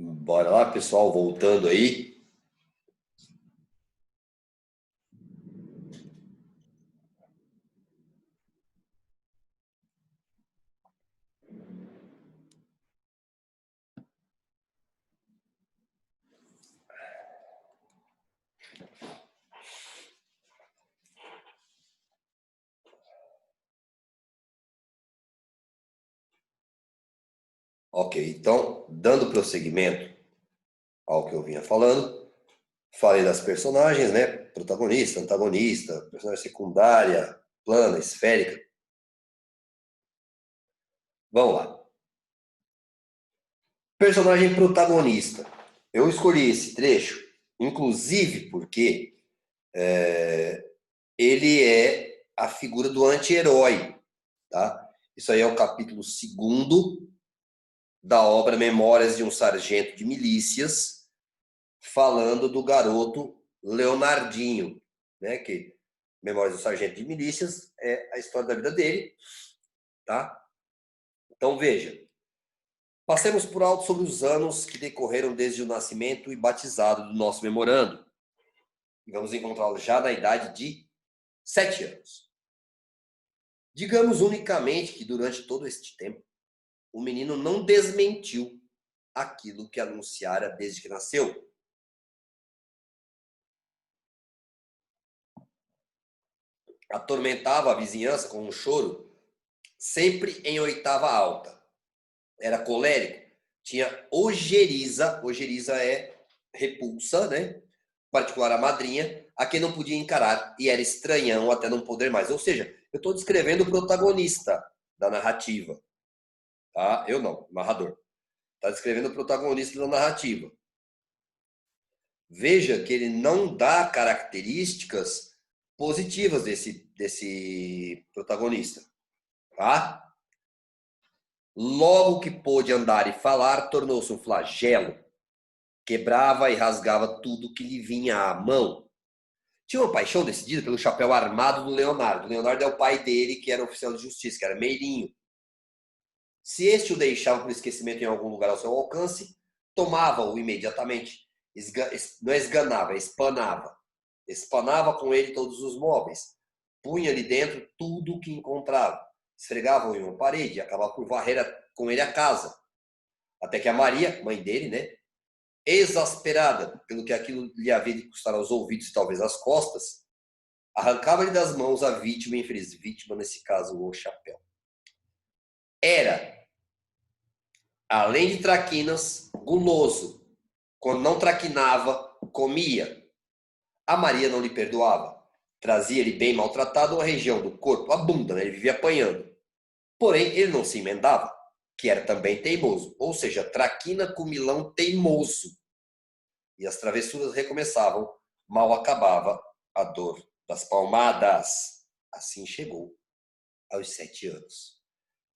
Bora lá, pessoal, voltando aí. Ok, então, dando prosseguimento ao que eu vinha falando, falei das personagens, né? Protagonista, antagonista, personagem secundária, plana, esférica. Vamos lá. Personagem protagonista. Eu escolhi esse trecho, inclusive porque ele é a figura do anti-herói, tá? Isso aí é o capítulo 2º da obra Memórias de um Sargento de Milícias, falando do garoto Leonardinho, né? Que Memórias do Sargento de Milícias é a história da vida dele, tá? Então veja, passemos por alto sobre os anos que decorreram desde o nascimento e batizado do nosso memorando. E vamos encontrá-lo já na idade de 7 anos. Digamos unicamente que durante todo este tempo, o menino não desmentiu aquilo que anunciara desde que nasceu. Atormentava a vizinhança com um choro sempre em oitava alta. Era colérico, tinha ojeriza, ojeriza é repulsa, né? Particular a madrinha, a quem não podia encarar e era estranhão até não poder mais. Ou seja, eu estou descrevendo o protagonista da narrativa, tá? Eu não, o narrador. Está descrevendo o protagonista da narrativa. Veja que ele não dá características positivas desse protagonista, tá? Logo que pôde andar e falar, tornou-se um flagelo. Quebrava e rasgava tudo que lhe vinha à mão. Tinha uma paixão decidida pelo chapéu armado do Leonardo. O Leonardo é o pai dele, que era oficial de justiça, que era meirinho. Se este o deixava por esquecimento em algum lugar ao seu alcance, tomava-o imediatamente. Não esganava, espanava. Espanava com ele todos os móveis. Punha-lhe dentro tudo o que encontrava. Esfregava-o em uma parede e acabava por varrer com ele a casa. Até que a Maria, mãe dele, né, exasperada pelo que aquilo lhe havia de custar aos ouvidos e talvez às costas, arrancava-lhe das mãos a vítima, infeliz vítima, nesse caso, o chapéu. Era, além de traquinas, guloso. Quando não traquinava, comia. A Maria não lhe perdoava. Trazia-lhe bem maltratado uma região do corpo, a bunda, né? Ele vivia apanhando. Porém, ele não se emendava, que era também teimoso. Ou seja, traquina com milão teimoso. E as travessuras recomeçavam, mal acabava a dor das palmadas. Assim chegou aos 7 anos.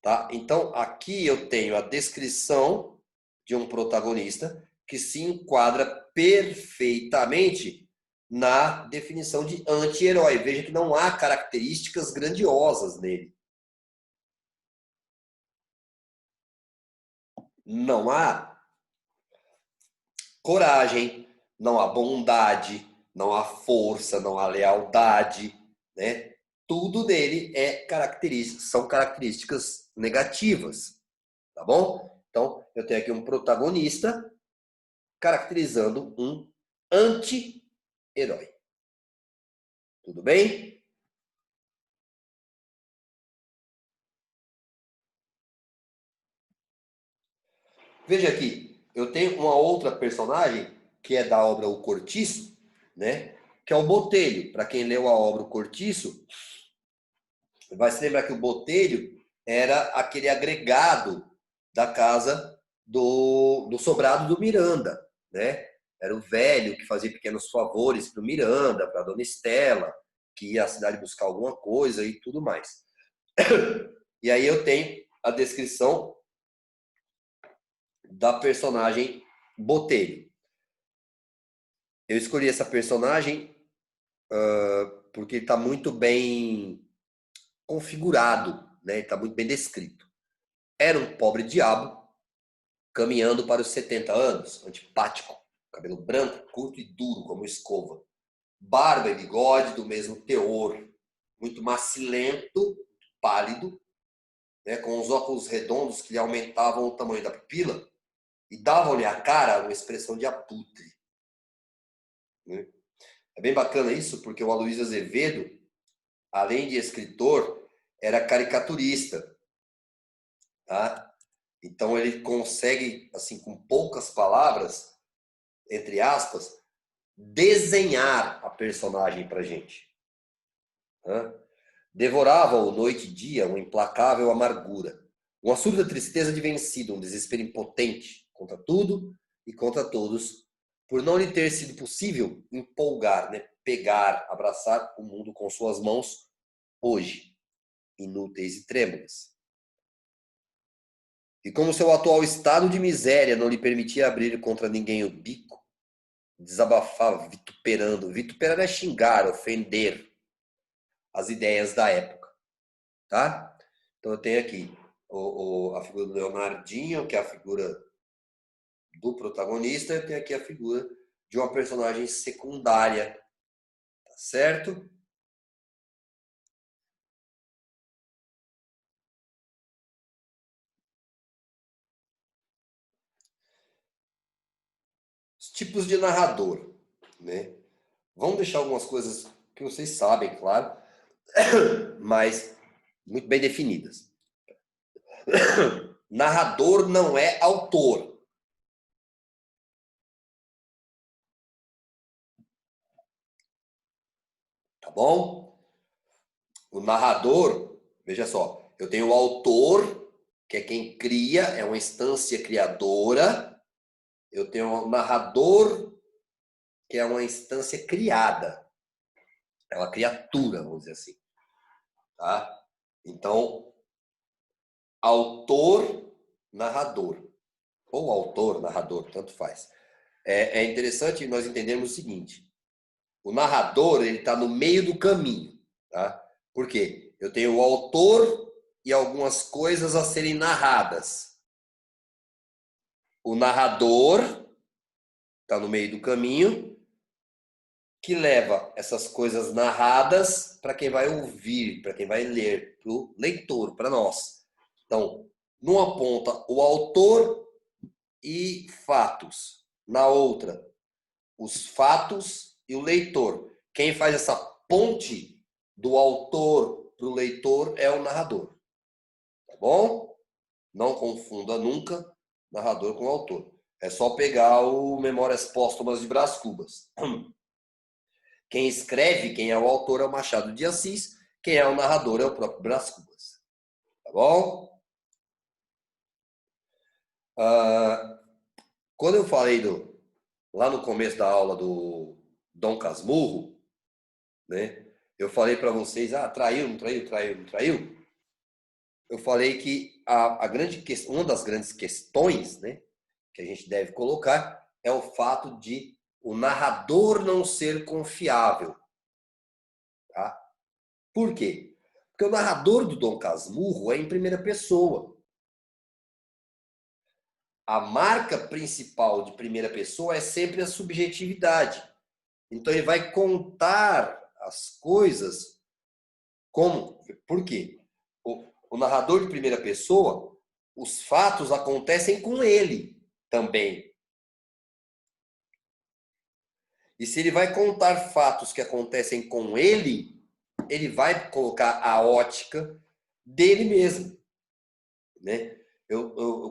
Tá? Então, aqui eu tenho a descrição de um protagonista que se enquadra perfeitamente na definição de anti-herói. Veja que não há características grandiosas nele. Não há coragem, não há bondade, não há força, não há lealdade, né? Tudo nele são características negativas, tá bom? Então, eu tenho aqui um protagonista caracterizando um anti-herói. Tudo bem? Veja aqui, eu tenho uma outra personagem que é da obra O Cortiço, né? Que é o Botelho. Para quem leu a obra O Cortiço, vai se lembrar que o Botelho era aquele agregado da casa do sobrado do Miranda, né? Era o velho que fazia pequenos favores para o Miranda, para a dona Estela, que ia à cidade buscar alguma coisa e tudo mais. E aí eu tenho a descrição da personagem Botelho. Eu escolhi essa personagem porque está muito bem configurado, né? Está muito bem descrito. Era um pobre diabo caminhando para os 70 anos, antipático, cabelo branco, curto e duro como escova, barba e bigode do mesmo teor, muito macilento, pálido, né, com os óculos redondos que lhe aumentavam o tamanho da pupila e davam-lhe à cara uma expressão de abutre. Né? É bem bacana isso, porque o Aloysio Azevedo, além de escritor, era caricaturista. Tá? Então ele consegue, assim, com poucas palavras, entre aspas, desenhar a personagem pra gente. Tá? Devorava-o noite e dia uma implacável amargura, uma súbita tristeza de vencido, um desespero impotente contra tudo e contra todos, por não lhe ter sido possível empolgar, né, pegar, abraçar o mundo com suas mãos hoje, inúteis e trêmulas. E como seu atual estado de miséria não lhe permitia abrir contra ninguém o bico, desabafava vituperando. Vituperar é xingar, ofender as ideias da época, tá? Então eu tenho aqui a figura do Leonardinho, que é a figura do protagonista, e eu tenho aqui a figura de uma personagem secundária, tá certo? Os tipos de narrador, né? Vamos deixar algumas coisas que vocês sabem, claro, mas muito bem definidas. Narrador não é autor. Tá bom? O narrador, veja só, eu tenho o autor, que é quem cria, é uma instância criadora. Eu tenho o narrador, que é uma instância criada. É uma criatura, vamos dizer assim. Tá? Então, autor, narrador. Ou autor, narrador, tanto faz. É interessante nós entendermos o seguinte. O narrador, ele está no meio do caminho. Tá? Por quê? Eu tenho o autor e algumas coisas a serem narradas. O narrador está no meio do caminho, que leva essas coisas narradas para quem vai ouvir, para quem vai ler, para o leitor, para nós. Então, numa ponta, o autor e fatos. Na outra, os fatos e o leitor. Quem faz essa ponte do autor para o leitor é o narrador. Tá bom? Não confunda nunca narrador com autor. É só pegar o Memórias Póstumas de Brás Cubas. Quem escreve, quem é o autor é o Machado de Assis, quem é o narrador é o próprio Brás Cubas. Tá bom? Quando eu falei lá no começo da aula do Dom Casmurro, né? Eu falei para vocês, traiu, não traiu, traiu, não traiu. Eu falei que uma das grandes questões, né, que a gente deve colocar é o fato de o narrador não ser confiável. Tá? Por quê? Porque o narrador do Dom Casmurro é em primeira pessoa. A marca principal de primeira pessoa é sempre a subjetividade. Então ele vai contar as coisas como. Por quê? O narrador de primeira pessoa, os fatos acontecem com ele também. E se ele vai contar fatos que acontecem com ele, ele vai colocar a ótica dele mesmo. Né?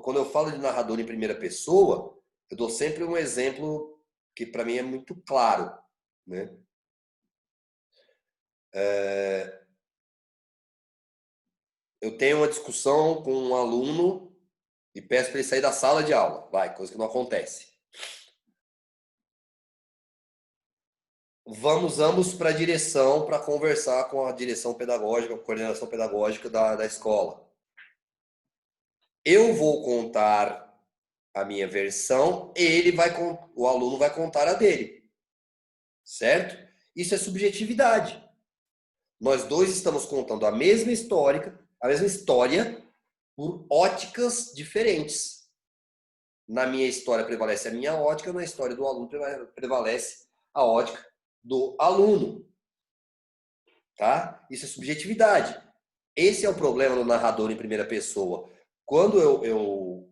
Quando eu falo de narrador em primeira pessoa, eu dou sempre um exemplo que para mim é muito claro. Né? Eu tenho uma discussão com um aluno e peço para ele sair da sala de aula. Vai, coisa que não acontece. Vamos ambos para a direção para conversar com a direção pedagógica, a coordenação pedagógica da escola. Eu vou contar a minha versão, o aluno vai contar a dele. Certo? Isso é subjetividade. Nós dois estamos contando a mesma história por óticas diferentes. Na minha história prevalece a minha ótica, na história do aluno prevalece a ótica do aluno. Tá? Isso é subjetividade. Esse é o problema do narrador em primeira pessoa. Quando eu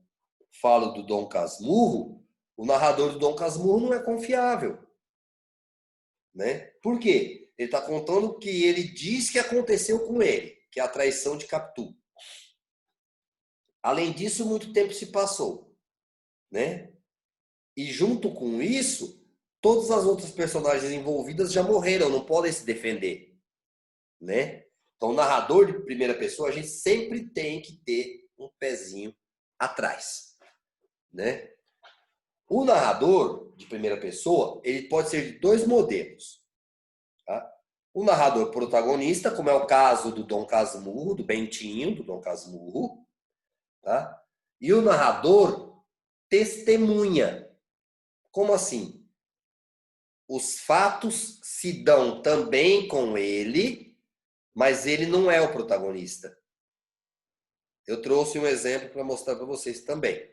falo do Dom Casmurro, o narrador do Dom Casmurro não é confiável. Né? Por quê? Ele está contando o que ele diz que aconteceu com ele, que é a traição de Capitu. Além disso, muito tempo se passou. Né? E junto com isso, todas as outras personagens envolvidas já morreram, não podem se defender. Né? Então, o narrador de primeira pessoa, a gente sempre tem que ter um pezinho atrás. Né? O narrador de primeira pessoa, ele pode ser de dois modelos. Tá? O narrador protagonista, como é o caso do Dom Casmurro, do Bentinho, do Dom Casmurro. Tá? E o narrador testemunha. Como assim? Os fatos se dão também com ele, mas ele não é o protagonista. Eu trouxe um exemplo para mostrar para vocês também.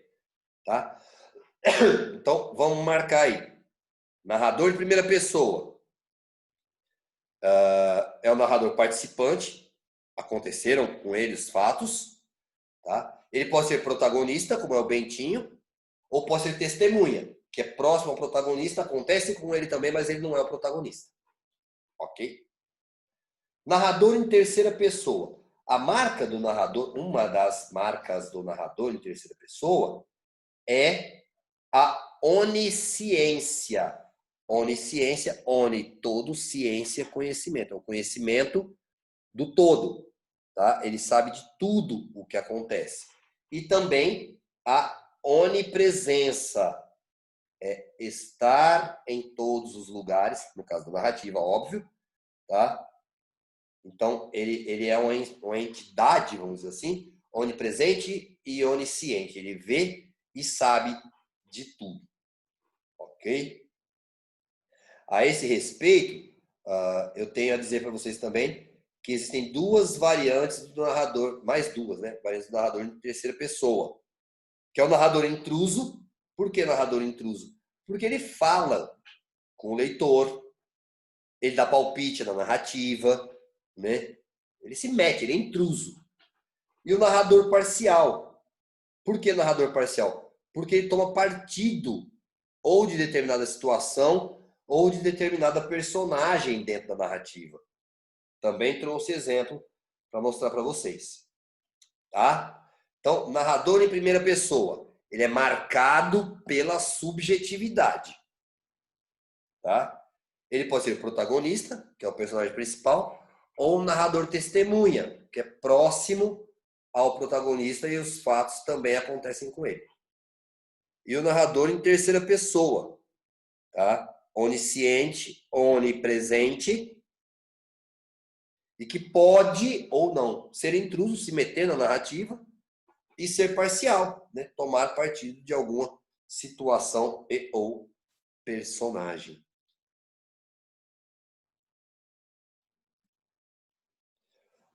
Tá? Então, vamos marcar aí. Narrador de primeira pessoa. É o narrador participante. Aconteceram com ele os fatos. Tá? Ele pode ser protagonista, como é o Bentinho, ou pode ser testemunha, que é próximo ao protagonista, acontece com ele também, mas ele não é o protagonista. Ok? Narrador em terceira pessoa. A marca do narrador, uma das marcas do narrador em terceira pessoa é a onisciência. Onisciência, todo, ciência, conhecimento. É o conhecimento do todo. Tá? Ele sabe de tudo o que acontece. E também a onipresença. É estar em todos os lugares, no caso da narrativa, óbvio. Tá? Então, ele é uma entidade, vamos dizer assim, onipresente e onisciente. Ele vê e sabe de tudo. Ok? A esse respeito, eu tenho a dizer para vocês também que existem duas variantes do narrador, mais duas, né? Variantes do narrador em terceira pessoa, que é o narrador intruso. Por que narrador intruso? Porque ele fala com o leitor, ele dá palpite na narrativa, né? Ele se mete, ele é intruso. E o narrador parcial. Por que narrador parcial? Porque ele toma partido ou de determinada situação ou de determinada personagem dentro da narrativa. Também trouxe exemplo para mostrar para vocês. Tá? Então, narrador em primeira pessoa, ele é marcado pela subjetividade. Tá? Ele pode ser o protagonista, que é o personagem principal, ou o narrador testemunha, que é próximo ao protagonista e os fatos também acontecem com ele. E o narrador em terceira pessoa, tá? Onisciente, onipresente, e que pode ou não ser intruso, se meter na narrativa e ser parcial, né? Tomar partido de alguma situação e ou personagem.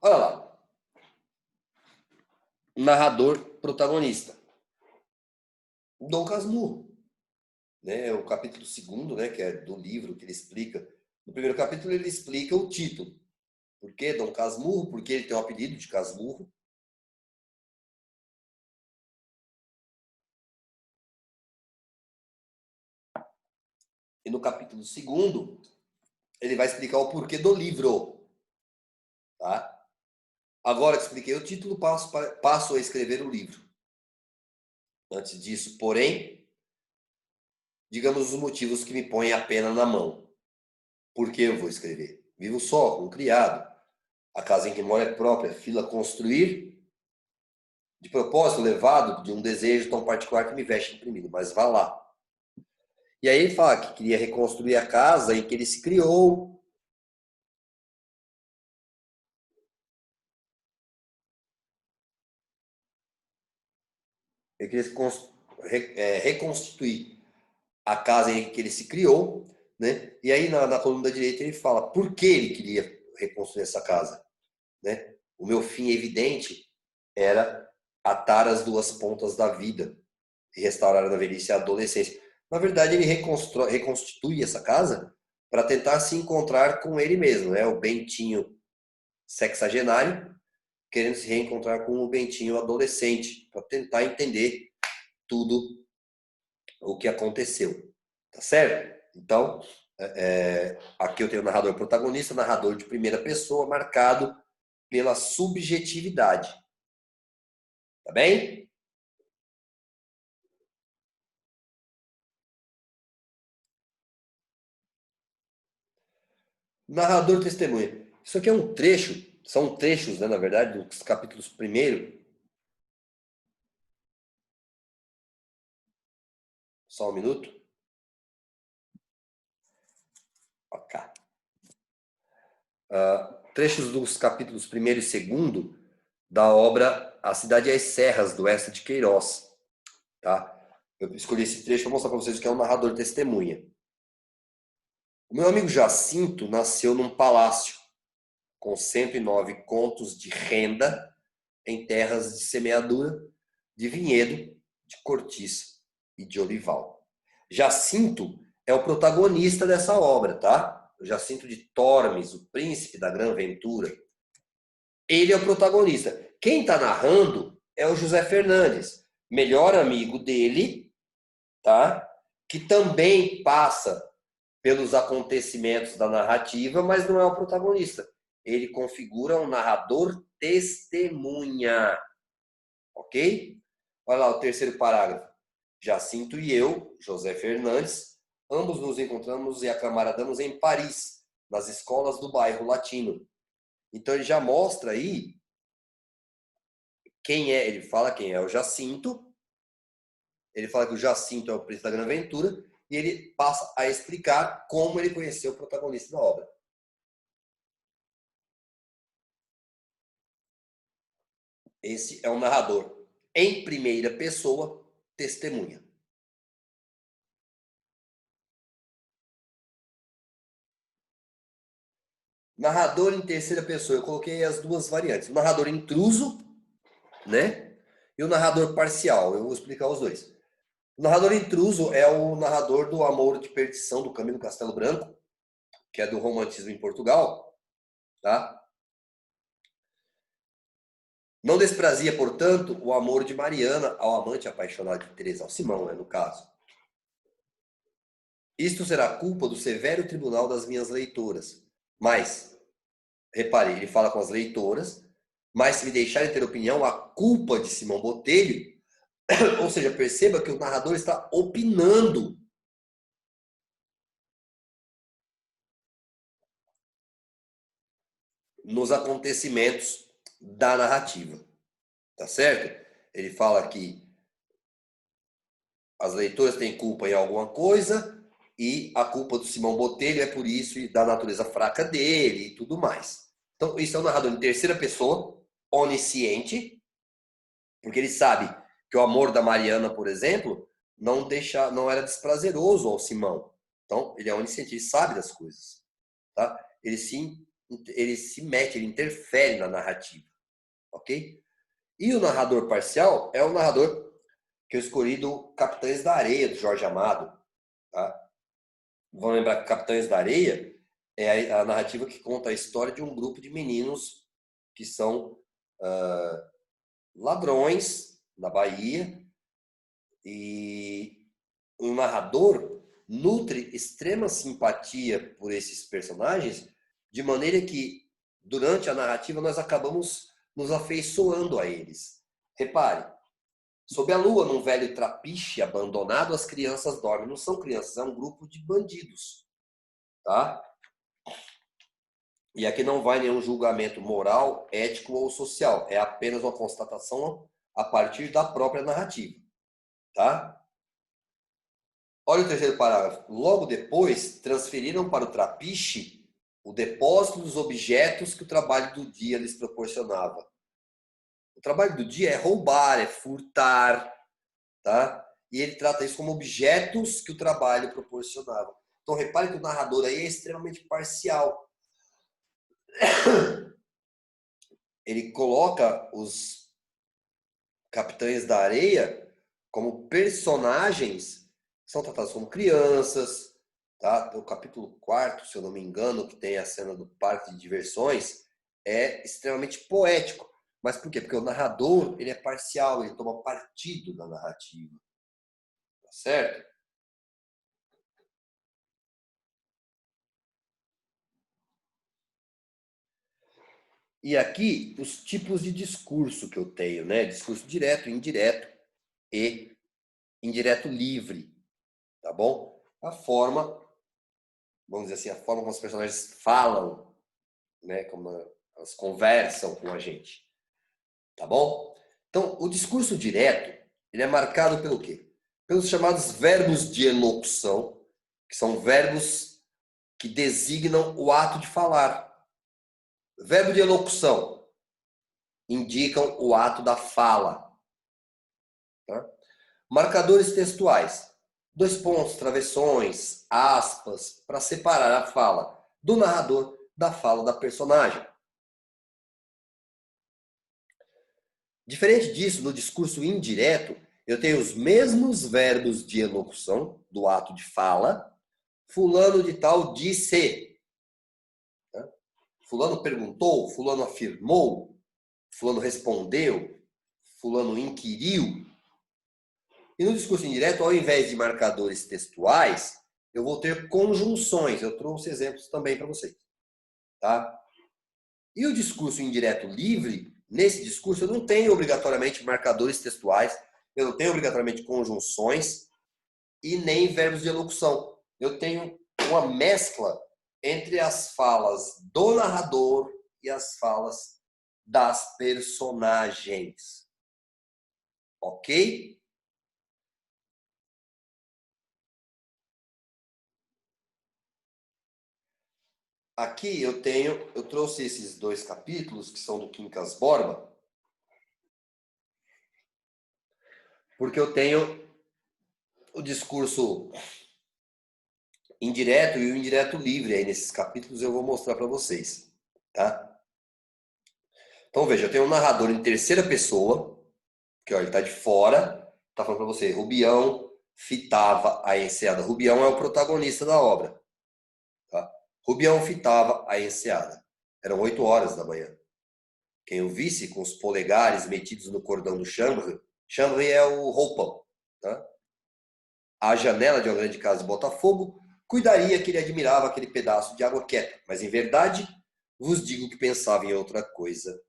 Olha lá. Narrador protagonista. Dom Casmurro. Né? O capítulo 2, né, que é do livro que ele explica. No primeiro capítulo ele explica o título. Por que Dom Casmurro? Porque ele tem o apelido de Casmurro. E no capítulo 2, ele vai explicar o porquê do livro. Tá? Agora que expliquei o título, passo a escrever o livro. Antes disso, porém, digamos os motivos que me põem a pena na mão. Por que eu vou escrever? Vivo só, com um criado. A casa em que moro é própria, fila construir. De propósito, levado de um desejo tão particular que me veste imprimido, mas vá lá. E aí ele fala que queria reconstruir a casa em que ele se criou. Ele queria reconstituir a casa em que ele se criou, né? E aí na coluna da direita ele fala por que ele queria reconstruir essa casa, né? O meu fim evidente era atar as duas pontas da vida, e restauraram na velhice e adolescência. Na verdade, ele reconstitui essa casa para tentar se encontrar com ele mesmo, né? O Bentinho sexagenário querendo se reencontrar com o Bentinho adolescente, para tentar entender tudo o que aconteceu. Tá certo? Então, aqui eu tenho o narrador protagonista, narrador de primeira pessoa, marcado pela subjetividade. Tá bem? Narrador testemunha. Isso aqui é um trecho, são trechos, né, na verdade, dos capítulos primeiro. Só um minuto. Ok. Trechos dos capítulos primeiro e segundo da obra A Cidade e as Serras, do Eça de Queiroz. Tá? Eu escolhi esse trecho para mostrar para vocês que é um narrador testemunha. O meu amigo Jacinto nasceu num palácio com 109 contos de renda em terras de semeadura, de vinhedo, de cortiça e de olival. Jacinto é o protagonista dessa obra, tá? O Jacinto de Tormes, o príncipe da Gran Ventura. Ele é o protagonista. Quem está narrando é o José Fernandes, melhor amigo dele, tá? Que também passa pelos acontecimentos da narrativa, mas não é o protagonista. Ele configura um narrador testemunha, ok? Olha lá o terceiro parágrafo. Jacinto e eu, José Fernandes, ambos nos encontramos e acamaradamos em Paris, nas escolas do bairro Latino. Então ele já mostra aí quem é, ele fala quem é o Jacinto, ele fala que o Jacinto é o príncipe da Gran Ventura, e ele passa a explicar como ele conheceu o protagonista da obra. Esse é um narrador em primeira pessoa, testemunha. Narrador em terceira pessoa, eu coloquei as duas variantes. O narrador intruso, né? E o narrador parcial. Eu vou explicar os dois. O narrador intruso é o narrador do Amor de Perdição, do Camilo Castelo Branco, que é do romantismo em Portugal, tá? Não desprazia, portanto, o amor de Mariana ao amante apaixonado de Teresa, ao Simão, né, no caso. Isto será culpa do severo tribunal das minhas leitoras. Mas, repare, ele fala com as leitoras, mas se me deixarem ter opinião, a culpa de Simão Botelho, ou seja, perceba que o narrador está opinando nos acontecimentos da narrativa. Tá certo? Ele fala que as leitoras têm culpa em alguma coisa e a culpa do Simão Botelho é por isso e da natureza fraca dele e tudo mais. Então, isso é um narrador em terceira pessoa, onisciente, porque ele sabe que o amor da Mariana, por exemplo, não era desprazeroso ao Simão. Então, ele é onisciente, ele sabe das coisas. Tá? Ele se mete, ele interfere na narrativa. Ok? E o narrador parcial é o narrador que eu escolhi do Capitães da Areia, do Jorge Amado. Tá? Vão lembrar que Capitães da Areia é a narrativa que conta a história de um grupo de meninos que são ladrões na Bahia, e o narrador nutre extrema simpatia por esses personagens, de maneira que, durante a narrativa, nós acabamos nos afeiçoando a eles. Repare, sob a lua, num velho trapiche abandonado, as crianças dormem. Não são crianças, é um grupo de bandidos. Tá? E aqui não vai nenhum julgamento moral, ético ou social. É apenas uma constatação a partir da própria narrativa. Tá? Olha o terceiro parágrafo. Logo depois, transferiram para o trapiche o depósito dos objetos que o trabalho do dia lhes proporcionava. O trabalho do dia é roubar, é furtar, tá? E ele trata isso como objetos que o trabalho proporcionava. Então, repare que o narrador aí é extremamente parcial. Ele coloca os Capitães da Areia como personagens que são tratados como crianças, tá? O capítulo 4, se eu não me engano, que tem a cena do parque de diversões, é extremamente poético. Mas por quê? Porque o narrador, ele é parcial, ele toma partido da narrativa. Tá certo? E aqui, os tipos de discurso que eu tenho, né? Discurso direto, indireto e indireto livre, tá bom? A forma, vamos dizer assim, a forma como os personagens falam, né? Como elas conversam com a gente, tá bom? Então, o discurso direto, ele é marcado pelo quê? Pelos chamados verbos de elocução, que são verbos que designam o ato de falar. Verbo de elocução indicam o ato da fala. Tá? Marcadores textuais. 2 pontos, travessões, aspas, para separar a fala do narrador da fala da personagem. Diferente disso, no discurso indireto, eu tenho os mesmos verbos de elocução do ato de fala. Fulano de tal disse. Tá? Fulano perguntou, fulano afirmou, fulano respondeu, fulano inquiriu. E no discurso indireto, ao invés de marcadores textuais, eu vou ter conjunções. Eu trouxe exemplos também para vocês. Tá? E o discurso indireto livre, nesse discurso, eu não tenho obrigatoriamente marcadores textuais, eu não tenho obrigatoriamente conjunções e nem verbos de elocução. Eu tenho uma mescla entre as falas do narrador e as falas das personagens. Ok? Aqui eu trouxe esses 2 capítulos que são do Quincas Borba, porque eu tenho o discurso indireto e o indireto livre aí nesses capítulos eu vou mostrar para vocês, tá? Então veja, eu tenho um narrador em terceira pessoa, que ó, ele está de fora, tá falando para você, Rubião fitava a enseada. Rubião é o protagonista da obra, tá? Rubião fitava a enseada. Eram 8 horas da manhã. Quem o visse com os polegares metidos no cordão do chambre, chambre é o roupão, tá? À janela de uma grande casa de Botafogo, cuidaria que ele admirava aquele pedaço de água quieta, mas em verdade vos digo que pensava em outra coisa.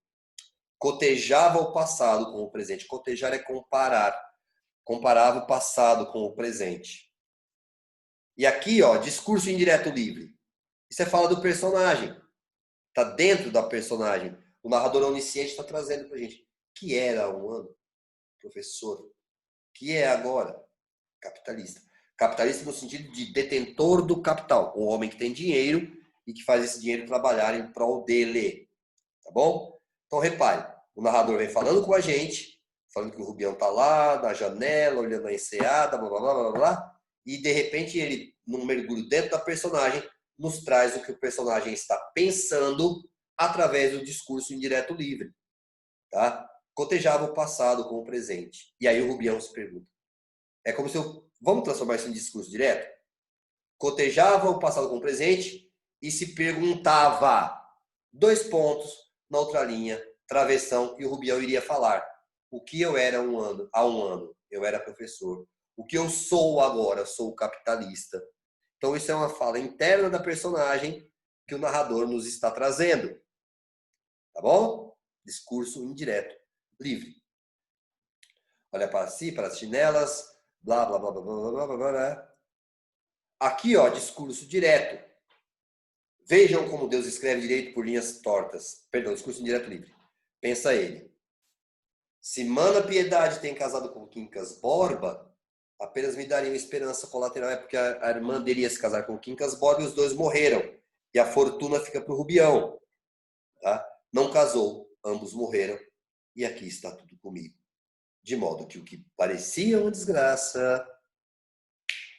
Cotejava o passado com o presente. Cotejar é comparar. Comparava o passado com o presente. E aqui, ó, discurso indireto livre. Isso é fala do personagem. Está dentro da personagem. O narrador onisciente está trazendo para a gente. Que era um ano, professor. Que é agora, capitalista. Capitalista no sentido de detentor do capital. Um homem que tem dinheiro e que faz esse dinheiro trabalhar em prol dele. Tá bom? Então, repare. O narrador vem falando com a gente, falando que o Rubião tá lá, na janela, olhando a enseada, blá, blá, blá, blá, blá. E, de repente, ele, num mergulho dentro da personagem, nos traz o que o personagem está pensando através do discurso indireto livre. Tá? Cotejava o passado com o presente. E aí o Rubião se pergunta. É como se eu... Vamos transformar isso em discurso direto? Cotejava o passado com o presente e se perguntava. 2 pontos na outra linha, travessão, e o Rubião iria falar. O que eu era há um ano? Eu era professor. O que eu sou agora? Sou capitalista. Então isso é uma fala interna da personagem que o narrador nos está trazendo. Tá bom? Discurso indireto, livre. Olha para si, para as chinelas, blá, blá, blá, blá, blá, blá, blá, blá. Aqui, ó, discurso direto. Vejam como Deus escreve direito por linhas tortas. Perdão, discurso indireto livre. Pensa ele. Se Mana Piedade tem casado com Quincas Borba, apenas me daria uma esperança colateral. É porque a irmã dele ia se casar com Quincas Borba e os dois morreram. E a fortuna fica para o Rubião. Tá? Não casou, ambos morreram. E aqui está tudo comigo. De modo que o que parecia uma desgraça...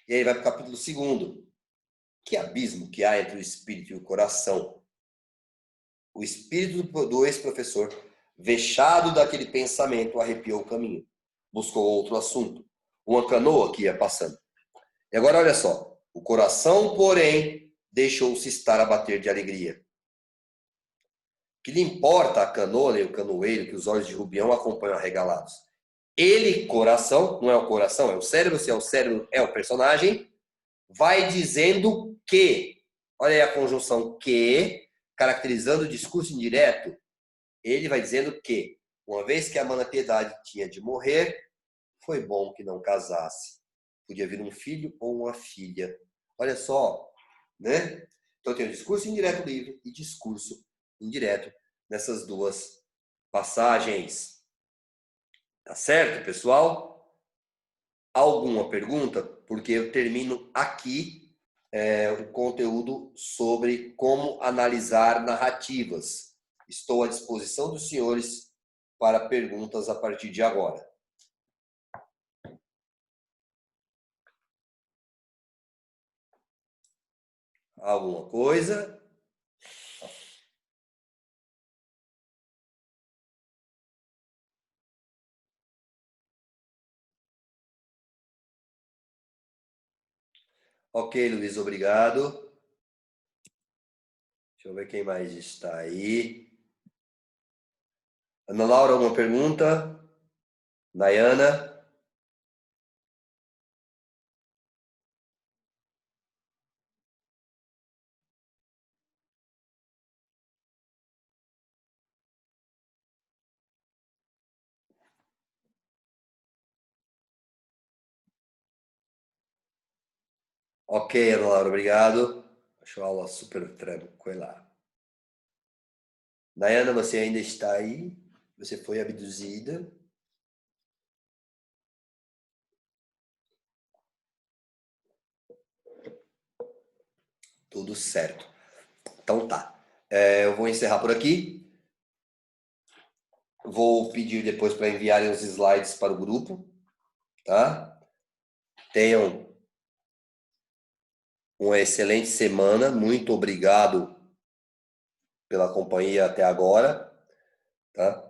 E aí vai para o capítulo 2. Que abismo que há entre o espírito e o coração. O espírito do ex-professor, vexado daquele pensamento, arrepiou o caminho. Buscou outro assunto. uma canoa que ia passando. E agora olha só. O coração, porém, deixou-se estar a bater de alegria. Que lhe importa a canoa e o canoeiro que os olhos de Rubião acompanham arregalados. Ele, coração, não é o coração, é o cérebro, se é o cérebro, é o personagem, vai dizendo que, olha aí a conjunção que, caracterizando o discurso indireto, ele vai dizendo que, uma vez que a Mana Piedade tinha de morrer, foi bom que não casasse. Podia vir um filho ou uma filha. Olha só, né? Então tem o discurso indireto livre e discurso indireto nessas duas passagens. Tá certo, pessoal? Alguma pergunta? Porque eu termino aqui o conteúdo sobre como analisar narrativas. Estou à disposição dos senhores para perguntas a partir de agora. Alguma coisa? Ok, Luiz, obrigado. Deixa eu ver quem mais está aí. Ana Laura, alguma pergunta? Nayana? Ok, Ana Laura, obrigado. Achou a aula super tranquila. Nayana, você ainda está aí? Você foi abduzida? Tudo certo. Então tá. Eu vou encerrar por aqui. Vou pedir depois para enviarem os slides para o grupo, tá? Tenham uma excelente semana. Muito obrigado pela companhia até agora, tá?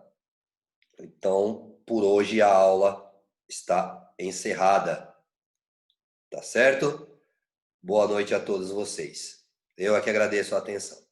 Então, por hoje a aula está encerrada, tá certo? Boa noite a todos vocês. Eu aqui agradeço a atenção.